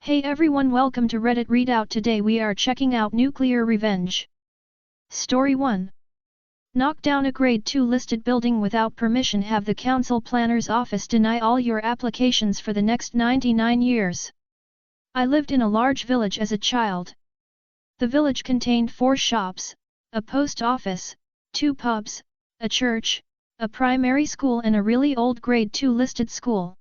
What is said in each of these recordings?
Hey everyone, welcome to Reddit Readout. Today we are checking out Nuclear Revenge. Story 1. Knock down a grade 2 listed building without permission. Have the council planner's office deny all your applications for the next 99 years. I lived in a large village as a child. The village contained 4 shops, a post office, 2 pubs, a church, a primary school and a really old grade 2 listed school.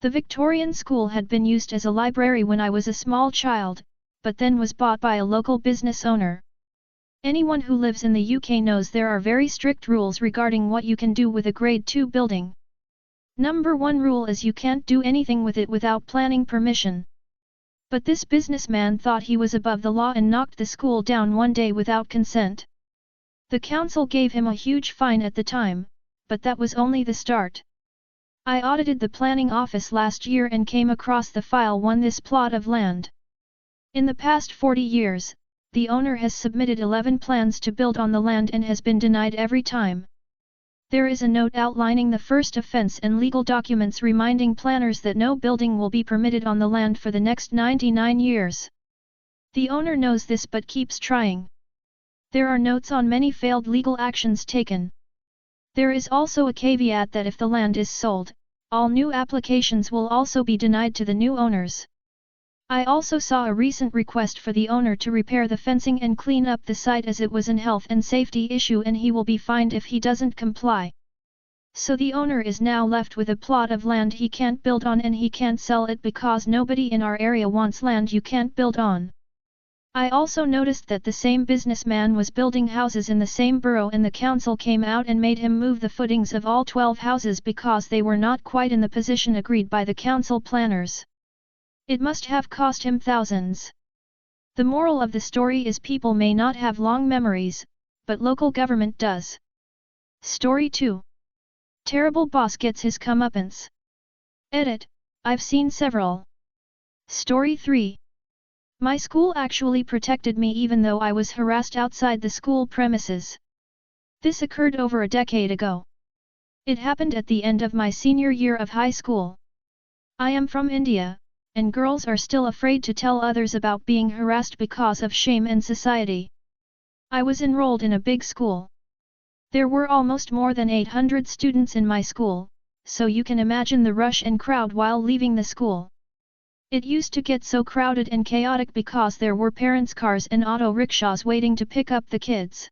The Victorian school had been used as a library when I was a small child, but then was bought by a local business owner. Anyone who lives in the UK knows there are very strict rules regarding what you can do with a grade 2 building. Number 1 rule is you can't do anything with it without planning permission. But this businessman thought he was above the law and knocked the school down one day without consent. The council gave him a huge fine at the time, but that was only the start. I audited the planning office last year and came across the file on this plot of land. In the past 40 years, the owner has submitted 11 plans to build on the land and has been denied every time. There is a note outlining the first offense and legal documents reminding planners that no building will be permitted on the land for the next 99 years. The owner knows this but keeps trying. There are notes on many failed legal actions taken. There is also a caveat that if the land is sold, all new applications will also be denied to the new owners. I also saw a recent request for the owner to repair the fencing and clean up the site as it was an health and safety issue and he will be fined if he doesn't comply. So the owner is now left with a plot of land he can't build on and he can't sell it because nobody in our area wants land you can't build on. I also noticed that the same businessman was building houses in the same borough and the council came out and made him move the footings of all 12 houses because they were not quite in the position agreed by the council planners. It must have cost him thousands. The moral of the story is people may not have long memories, but local government does. Story 2. Terrible boss gets his comeuppance. Edit, I've seen several. Story 3. My school actually protected me even though I was harassed outside the school premises. This occurred over a decade ago. It happened at the end of my senior year of high school. I am from India, and girls are still afraid to tell others about being harassed because of shame and society. I was enrolled in a big school. There were almost more than 800 students in my school, so you can imagine the rush and crowd while leaving the school. It used to get so crowded and chaotic because there were parents' cars and auto rickshaws waiting to pick up the kids.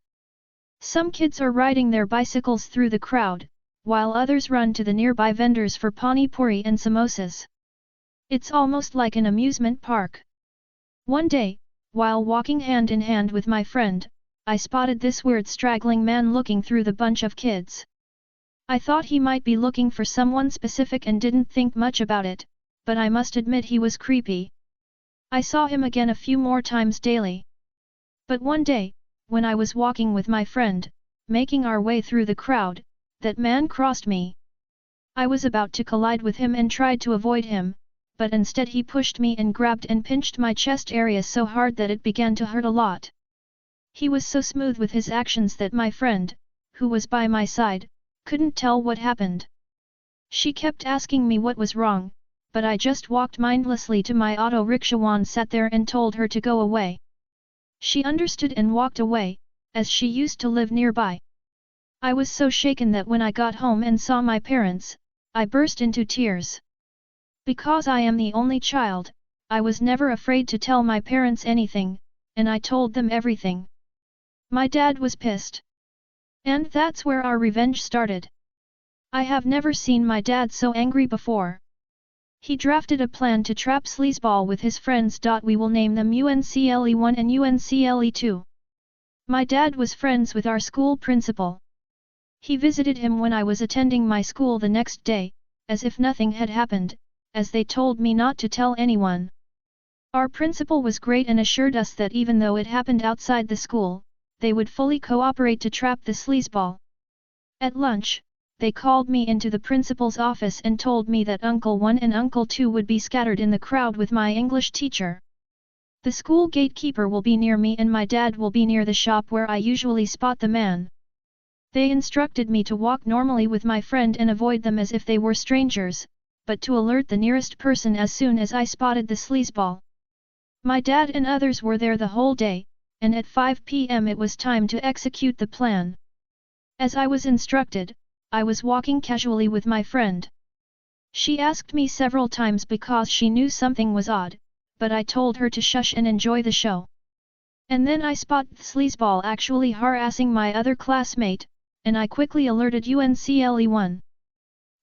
Some kids are riding their bicycles through the crowd, while others run to the nearby vendors for pani puri and samosas. It's almost like an amusement park. One day, while walking hand in hand with my friend, I spotted this weird straggling man looking through the bunch of kids. I thought he might be looking for someone specific and didn't think much about it, but I must admit he was creepy. I saw him again a few more times daily. But one day, when I was walking with my friend, making our way through the crowd, that man crossed me. I was about to collide with him and tried to avoid him, but instead he pushed me and grabbed and pinched my chest area so hard that it began to hurt a lot. He was so smooth with his actions that my friend, who was by my side, couldn't tell what happened. She kept asking me what was wrong, but I just walked mindlessly to my auto rickshaw and sat there and told her to go away. She understood and walked away, as she used to live nearby. I was so shaken that when I got home and saw my parents, I burst into tears. Because I am the only child, I was never afraid to tell my parents anything, and I told them everything. My dad was pissed. And that's where our revenge started. I have never seen my dad so angry before. He drafted a plan to trap Sleazeball with his friends. We will name them UNCLE1 and UNCLE2. My dad was friends with our school principal. He visited him when I was attending my school the next day, as if nothing had happened, as they told me not to tell anyone. Our principal was great and assured us that even though it happened outside the school, they would fully cooperate to trap the sleazeball. At lunch, they called me into the principal's office and told me that Uncle 1 and Uncle 2 would be scattered in the crowd with my English teacher. The school gatekeeper will be near me and my dad will be near the shop where I usually spot the man. They instructed me to walk normally with my friend and avoid them as if they were strangers, but to alert the nearest person as soon as I spotted the sleazeball. My dad and others were there the whole day, and at 5 p.m. it was time to execute the plan. As I was instructed, I was walking casually with my friend. She asked me several times because she knew something was odd, but I told her to shush and enjoy the show. And then I spotted the sleazeball actually harassing my other classmate, and I quickly alerted UNCLE1.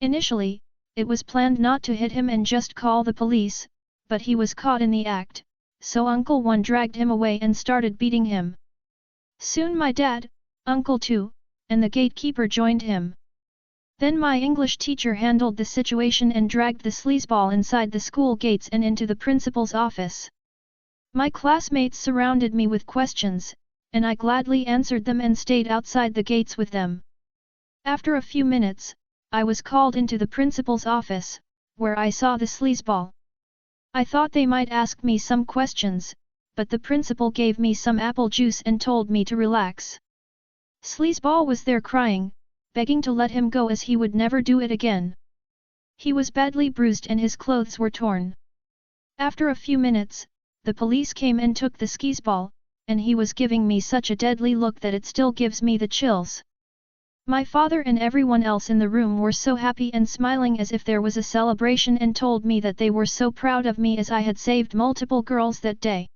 Initially, it was planned not to hit him and just call the police, but he was caught in the act, so Uncle 1 dragged him away and started beating him. Soon my dad, Uncle 2, and the gatekeeper joined him. Then my English teacher handled the situation and dragged the sleazeball inside the school gates and into the principal's office. My classmates surrounded me with questions, and I gladly answered them and stayed outside the gates with them. After a few minutes, I was called into the principal's office, where I saw the sleazeball. I thought they might ask me some questions, but the principal gave me some apple juice and told me to relax. Sleazeball was there crying, begging to let him go as he would never do it again. He was badly bruised and his clothes were torn. After a few minutes, the police came and took the sleazeball, and he was giving me such a deadly look that it still gives me the chills. My father and everyone else in the room were so happy and smiling as if there was a celebration and told me that they were so proud of me as I had saved multiple girls that day.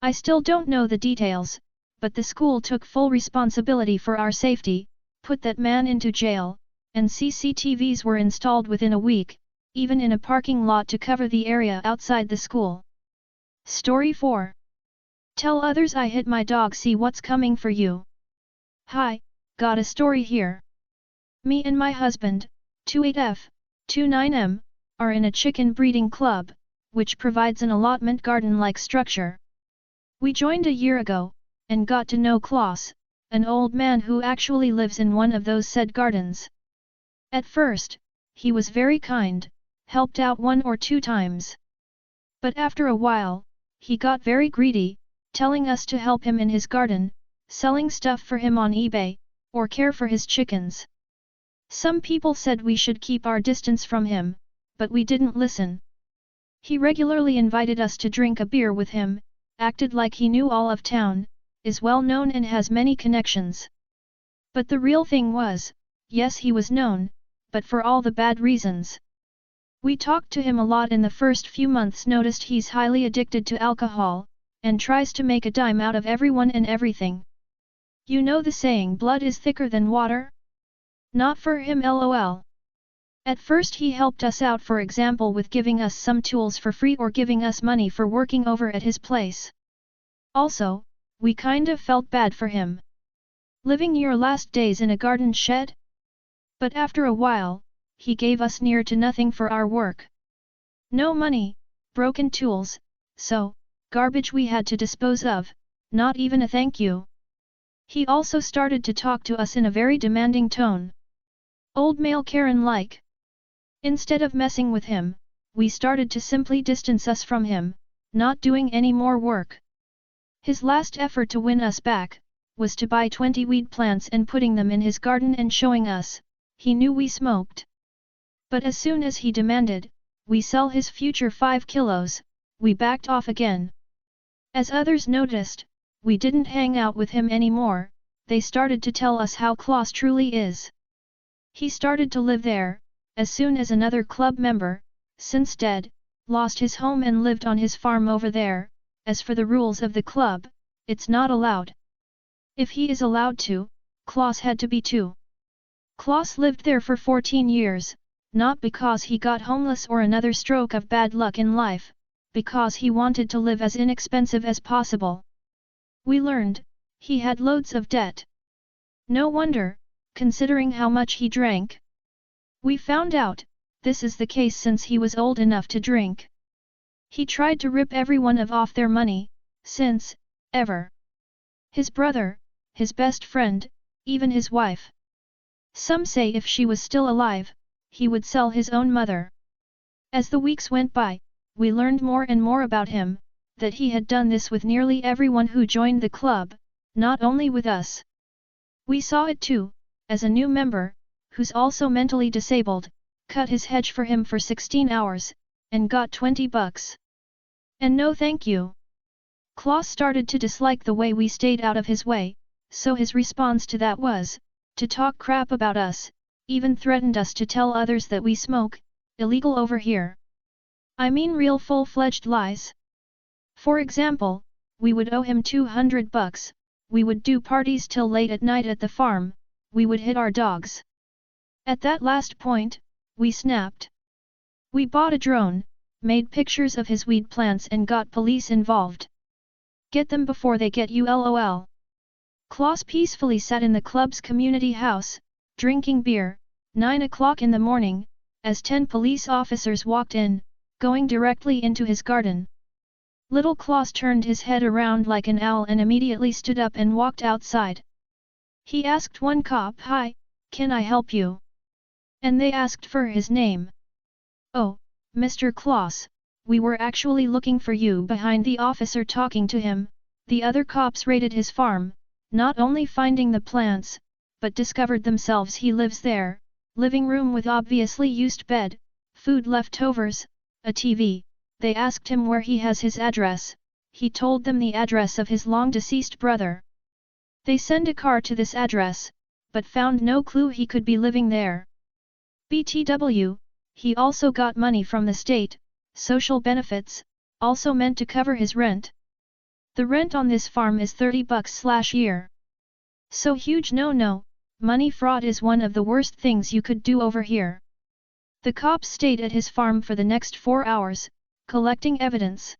I still don't know the details, but the school took full responsibility for our safety, put that man into jail, and CCTVs were installed within a week, even in a parking lot to cover the area outside the school. Story 4. Tell others I hit my dog. See what's coming for you. Hi, got a story here. Me and my husband, 28F, 29M, are in a chicken breeding club, which provides an allotment garden-like structure. We joined a year ago, and got to know Klaus, an old man who actually lives in one of those said gardens. At first, he was very kind, helped out 1 or 2 times. But after a while, he got very greedy, telling us to help him in his garden, selling stuff for him on eBay, or care for his chickens. Some people said we should keep our distance from him, but we didn't listen. He regularly invited us to drink a beer with him, acted like he knew all of town, is well known and has many connections. But the real thing was, yes, he was known, but for all the bad reasons. We talked to him a lot in the first few months, noticed he's highly addicted to alcohol, and tries to make a dime out of everyone and everything. You know the saying, blood is thicker than water? Not for him, lol. At first he helped us out, for example with giving us some tools for free or giving us money for working over at his place. Also, we kind of felt bad for him. Living your last days in a garden shed? But after a while, he gave us near to nothing for our work. No money, broken tools, so, garbage we had to dispose of, not even a thank you. He also started to talk to us in a very demanding tone. Old male Karen-like. Instead of messing with him, we started to simply distance us from him, not doing any more work. His last effort to win us back, was to buy 20 weed plants and putting them in his garden and showing us, he knew we smoked. But as soon as he demanded, we sell his future 5 kilos, we backed off again. As others noticed, we didn't hang out with him anymore, they started to tell us how Klaus truly is. He started to live there, as soon as another club member, since dead, lost his home and lived on his farm over there. As for the rules of the club, it's not allowed. If he is allowed to, Klaus had to be too. Klaus lived there for 14 years, not because he got homeless or another stroke of bad luck in life, because he wanted to live as inexpensive as possible. We learned, he had loads of debt. No wonder, considering how much he drank. We found out, this is the case since he was old enough to drink. He tried to rip everyone off their money, since, ever. His brother, his best friend, even his wife. Some say if she was still alive, he would sell his own mother. As the weeks went by, we learned more and more about him, that he had done this with nearly everyone who joined the club, not only with us. We saw it too, as a new member, who's also mentally disabled, cut his hedge for him for 16 hours, and got 20 bucks. And no thank you. Klaus started to dislike the way we stayed out of his way, so his response to that was, to talk crap about us, even threatened us to tell others that we smoke, illegal over here. I mean real full-fledged lies. For example, we would owe him 200 bucks, we would do parties till late at night at the farm, we would hit our dogs. At that last point, we snapped. We bought a drone, made pictures of his weed plants and got police involved. Get them before they get you lol. Klaus peacefully sat in the club's community house, drinking beer, 9 o'clock in the morning, as 10 police officers walked in, going directly into his garden. Little Klaus turned his head around like an owl and immediately stood up and walked outside. He asked one cop, "Hi, can I help you?" And they asked for his name. "Oh, Mr. Klaus, we were actually looking for you." Behind the officer talking to him, the other cops raided his farm, not only finding the plants, but discovered themselves he lives there, living room with obviously used bed, food leftovers, a TV. They asked him where he has his address, he told them the address of his long-deceased brother. They sent a car to this address, but found no clue he could be living there. BTW, he also got money from the state, social benefits, also meant to cover his rent. The rent on this farm is 30 bucks/year. So huge no, money fraud is one of the worst things you could do over here. The cops stayed at his farm for the next 4 hours, collecting evidence.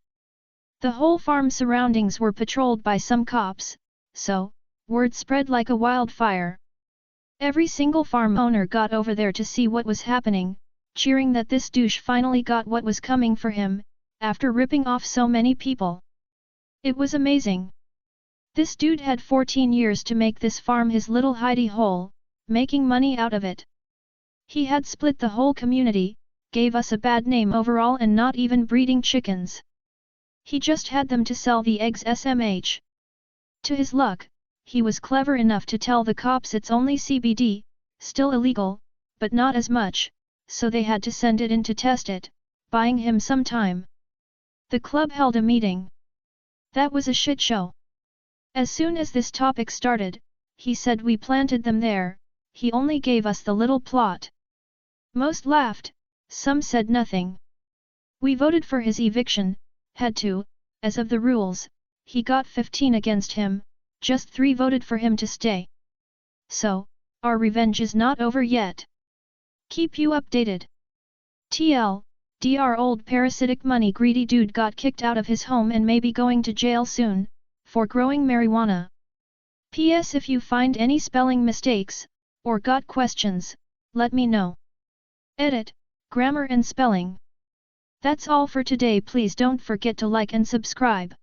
The whole farm surroundings were patrolled by some cops, so, word spread like a wildfire. Every single farm owner got over there to see what was happening, cheering that this douche finally got what was coming for him, after ripping off so many people. It was amazing. This dude had 14 years to make this farm his little hidey hole, making money out of it. He had split the whole community, gave us a bad name overall and not even breeding chickens. He just had them to sell the eggs SMH. To his luck, he was clever enough to tell the cops it's only CBD, still illegal, but not as much, so they had to send it in to test it, buying him some time. The club held a meeting. That was a shit show. As soon as this topic started, he said we planted them there, he only gave us the little plot. Most laughed, some said nothing. We voted for his eviction, had to, as of the rules, he got 15 against him, just 3 voted for him to stay. So, our revenge is not over yet. Keep you updated. Dr. Old parasitic money greedy dude got kicked out of his home and may be going to jail soon, for growing marijuana. PS if you find any spelling mistakes, or got questions, let me know. Edit, grammar and spelling. That's all for today. Please don't forget to like and subscribe.